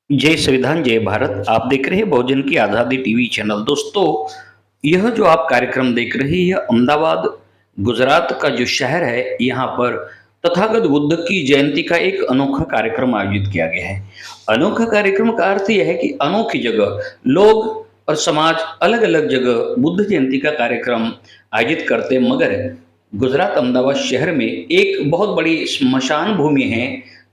जय संविधान जय भारत। आप देख रहे हैं बहुजन की आज़ादी टीवी चैनल। दोस्तों, यह जो आप कार्यक्रम देख रहे हैं, अहमदाबाद गुजरात का जो शहर है, यहाँ पर तथागत बुद्ध की जयंती का एक अनोखा कार्यक्रम आयोजित किया गया है। अनोखा कार्यक्रम का अर्थ यह है कि अनोखी जगह लोग और समाज अलग अलग जगह बुद्ध जयंती का कार्यक्रम आयोजित करते हैं, मगर गुजरात अहमदाबाद शहर में एक बहुत बड़ी स्मशान भूमि है,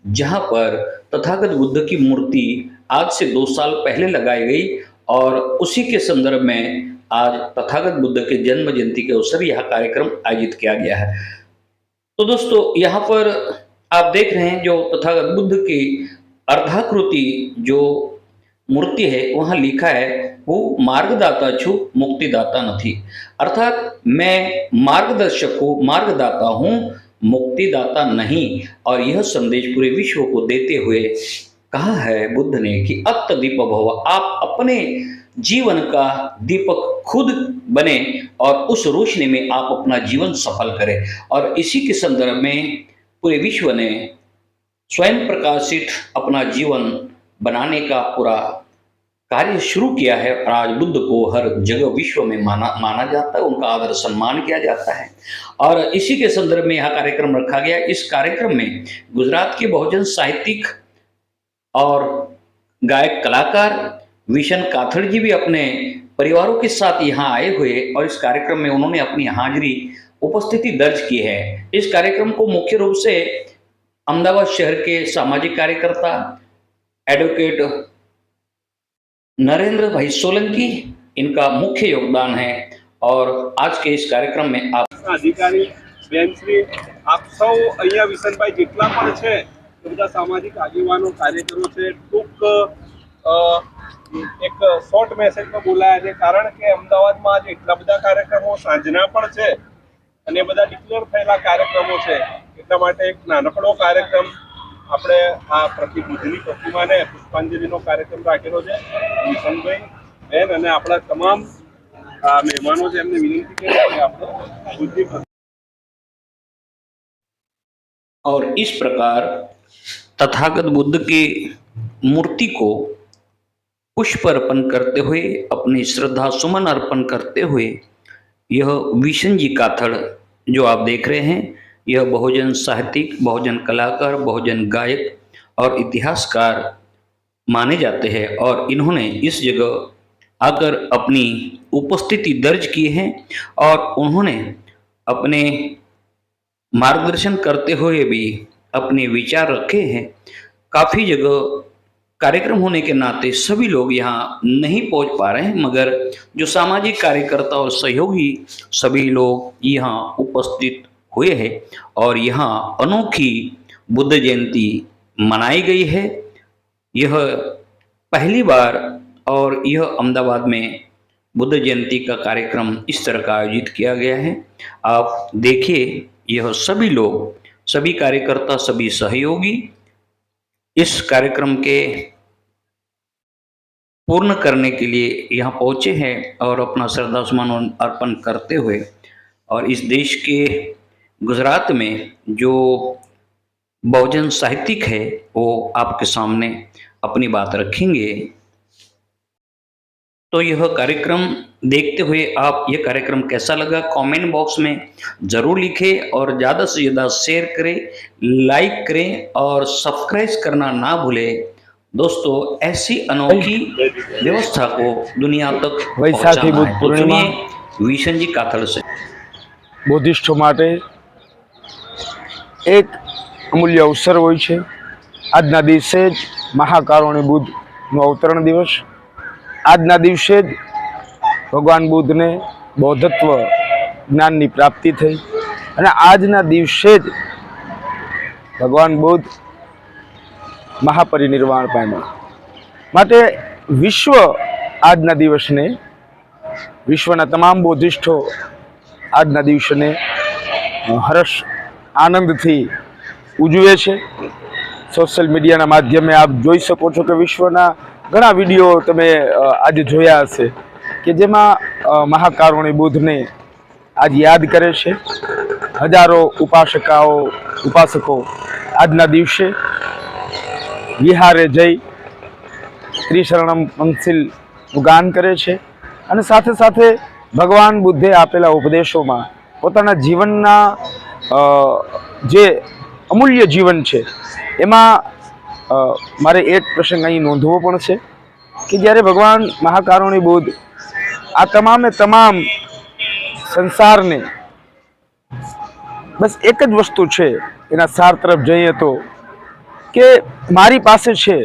जहाँ पर तथागत बुद्ध की मूर्ति आज से 2 साल पहले लगाई गई और उसी के संदर्भ में आज तथागत बुद्ध के जन्म जयंती के अवसर यह कार्यक्रम आयोजित किया गया है। तो दोस्तों, यहाँ पर आप देख रहे हैं जो तथागत बुद्ध की अर्धाकृति जो मूर्ति है, वहाँ लिखा है वो मार्गदाता छु मुक्तिदाता नहीं। अर्थात मैं मार्गदर्शक हूँ, मार्गदाता हूँ, मुक्तिदाता नहीं। और यह संदेश पूरे विश्व को देते हुए कहा है बुद्ध ने कि अत्त दीप भव, आप अपने जीवन का दीपक खुद बने और उस रोशनी में आप अपना जीवन सफल करें। और इसी के संदर्भ में पूरे विश्व ने स्वयं प्रकाशित अपना जीवन बनाने का पूरा कार्य शुरू किया है और आज बुद्ध को हर जगह विश्व में माना जाता है, उनका आदर सम्मान किया जाता है। और इसी के संदर्भ में यह कार्यक्रम रखा गया। इस कार्यक्रम में गुजरात के बहुजन साहित्यिक और गायक कलाकार विशन काथड़ जी भी अपने परिवारों के साथ यहाँ आए हुए और इस कार्यक्रम में उन्होंने अपनी हाजिरी उपस्थिति दर्ज की है। इस कार्यक्रम को मुख्य रूप से अहमदाबाद शहर के सामाजिक कार्यकर्ता एडवोकेट नरेंद्र भाई सोलंकी, इनका मुख्य योगदान है। और आज के इस कार्यक्रम में आप अधिकारी बेनश्री आप सौ अहिया विशनभाई जेटला पण छे तो बधा सामाजिक आगेवानो कार्यकरो छे टूंक एक शॉर्ट मेसेज में बोलाया है कारण के अमदावाद में आज એટલા બધા કાર્યક્રમો સાંજના પણ છે અને બધા ડિક્લેર થયેલા કાર્યક્રમો છે એટલા માટે એક નાનકડો કાર્યક્રમ આપણે આ પ્રતિબુદ્ધની પ્રતિમાને પુષ્પાંજલિનો કાર્યક્રમ રાખેલો છે। વિશનભાઈ બેન અને આપણા તમામ મહેમાનો છે એમને વિનંતી કરી કે આપણે બુદ્ધિ। और इस प्रकार तथागत बुद्ध की मूर्ति को पुष्प अर्पण करते हुए, अपनी श्रद्धा सुमन अर्पण करते हुए यह विशन जी काथड़ जो आप देख रहे हैं, यह बहुजन साहित्यिक, बहुजन कलाकार, बहुजन गायक और इतिहासकार माने जाते हैं। और इन्होंने इस जगह आकर अपनी उपस्थिति दर्ज की है और उन्होंने अपने मार्गदर्शन करते हुए भी अपने विचार रखे हैं। काफ़ी जगह कार्यक्रम होने के नाते सभी लोग यहाँ नहीं पहुँच पा रहे हैं, मगर जो सामाजिक कार्यकर्ता और सहयोगी सभी लोग यहाँ उपस्थित हुए हैं और यहाँ अनोखी बुद्ध जयंती मनाई गई है। यह पहली बार और यह अहमदाबाद में बुद्ध जयंती का कार्यक्रम इस तरह का आयोजित किया गया है। आप देखिए, यह सभी लोग, सभी कार्यकर्ता, सभी सहयोगी इस कार्यक्रम के पूर्ण करने के लिए यहाँ पहुँचे हैं और अपना श्रद्धा सुमन अर्पण करते हुए और इस देश के गुजरात में जो बहुजन साहित्यिक है वो आपके सामने अपनी बात रखेंगे। तो यह कार्यक्रम देखते हुए आप यह कार्यक्रम कैसा लगा कमेंट बॉक्स में ज़रूर लिखें और ज़्यादा से ज़्यादा शेयर करें, लाइक करें और सब्सक्राइब करना ना भूलें। दोस्तों, ऐसी अनोखी व्यवस्था को दुनिया तक वैशाखी बुद्ध पूर्णिमा विशन जी काथड़ से बुद्धिस्टो माटे एक अमूल्य अवसर होय छे। आजना दिवसे ज महाकारुण्य बुद्धनो अवतरण दिवस। आजना दिवसे ज भगवान बुद्ध ने बौद्धत्व ज्ञान की प्राप्ति थई अने आजना दिवसे ज भगवान बुद्ध महापरिनिर्वाण पाम्या। माटे विश्व आजना दिवस ने, विश्वना तमाम बौद्धिस्टो आजना दिवस ने हर्ष आनंद थी उजवे छे। सोशल मीडिया माध्यमे आप जोई सको छो कि विश्वना घणा विडियो तमे आज जोया हशे कि जेमां महाकारुण्य बुद्ध ने आज याद करे छे। हजारों उपासको आजना दिवसे विहारे जई ત્રિશરણમ પંચશીલનું ગાન કરે છે અને સાથે સાથે ભગવાન બુદ્ધે આપેલા ઉપદેશોમાં પોતાના જીવનના જે અમૂલ્ય જીવન છે એમાં મારે એક પ્રસંગ અહીં નોંધવો પણ છે કે જ્યારે ભગવાન મહાકારુણિક બુદ્ધ આ તમામે તમામ સંસારને બસ એક જ વસ્તુ છે એના સાર તરફ જઈએ તો કે મારી પાસે છે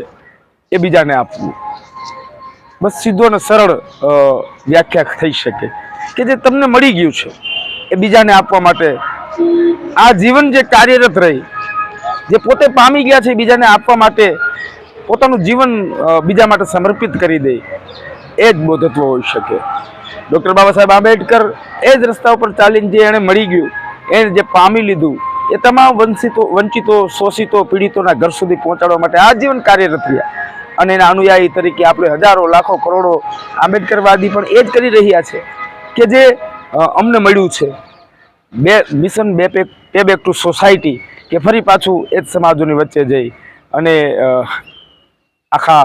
એ બીજાને આપવું, બસ સીધો અને સરળ વ્યાખ્યા થઈ શકે કે જે તમને મળી ગયું છે એ બીજાને આપવા માટે આ જીવન જે કાર્યરત રહી, જે પોતે પામી ગયા છે બીજાને આપવા માટે પોતાનું જીવન બીજા માટે સમર્પિત કરી દે, એ જ બોધત્વ હોઈ શકે. ડૉક્ટર બાબા સાહેબ આંબેડકર એ જ રસ્તા ઉપર ચાલીને જે એણે મળી ગયું, એણે જે પામી લીધું, એ તમામ વંચિતો શોષિતો પીડિતોના ઘર સુધી પહોંચાડવા માટે આજીવન કાર્યરત રહ્યા અને એના અનુયાયી તરીકે આપણે હજારો લાખો કરોડો આંબેડકરવાદી પણ એ જ કરી રહ્યા છે કે જે અમને મળ્યું છે mission pay back to society, કે ફરી પાછું એ જ સમાજોની વચ્ચે જઈ અને આખા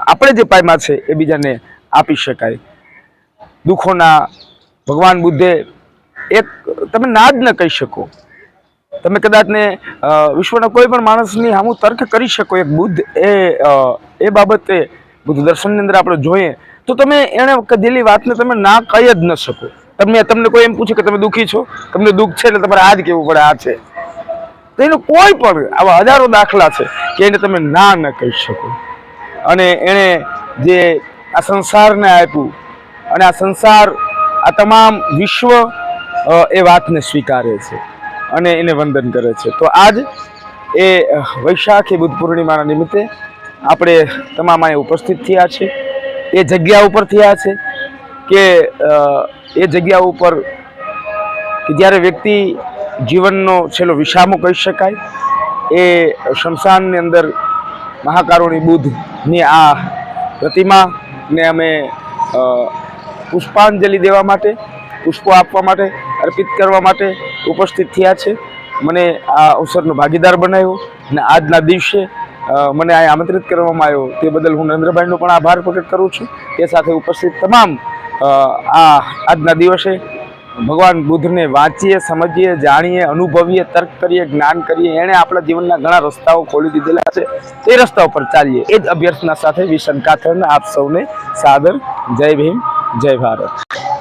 આપણે જે પામ્યા છે એ બીજાને આપી શકાય. દુઃખોના ભગવાન બુદ્ધે એક તમે ના જ ન કહી શકો, તમે કદાચ ને વિશ્વના કોઈ પણ માણસની સામું તર્ક કરી શકો એક બુદ્ધ એ બાબતે બુદ્ધ દર્શનની અંદર આપણે જોઈએ તો તમે એણે કહેલી વાતને તમે ના કહી જ ન શકો. તમને કોઈ એમ પૂછે કે તમે દુઃખી છો, તમને દુઃખ છે એટલે તમારે આ જ કહેવું પડે આ છે, તો એનો કોઈ પણ આવા હજારો દાખલા છે કે એને તમે ના ન કહી શકો. અને એણે જે આ સંસારને આપ્યું અને આ સંસાર આ તમામ વિશ્વ એ વાતને સ્વીકારે છે અને એને વંદન કરે છે. તો આજ એ વૈશાખી બુદ્ધ પૂર્ણિમાના નિમિત્તે આપણે તમામ અહીંયા ઉપસ્થિત થયા છે, એ જગ્યા ઉપર થયા છે કે એ જગ્યા ઉપર કે જ્યારે વ્યક્તિ જીવનનો છેલ્લો વિસામો કહી શકાય, એ શમશાનની અંદર મહાકારુણિક બુદ્ધની આ પ્રતિમાને અમે પુષ્પાંજલિ દેવા માટે, પુષ્પો આપવા માટે, અર્પિત કરવા માટે ઉપસ્થિત થયા છે. મને આ અવસરનો ભાગીદાર બનાવ્યો અને આજના દિવસે મને અહીં આમંત્રિત કરવામાં આવ્યો તે બદલ હું નરેન્દ્રભાઈનો પણ આભાર પ્રકટ કરું છું. તે સાથે ઉપસ્થિત તમામ આજના દિવસે ભગવાન બુદ્ધને વાંચીએ, સમજીએ, જાણીએ, અનુભવીએ, તર્ક કરીએ, જ્ઞાન કરીએ, એણે આપણા જીવનના ઘણા રસ્તાઓ ખોલી દીધેલા છે, તે રસ્તા ઉપર ચાલીએ, એ જ અભ્યર્થના સાથે વિશન કાથરના આપ સૌને સાદર જય ભીમ, જય ભારત.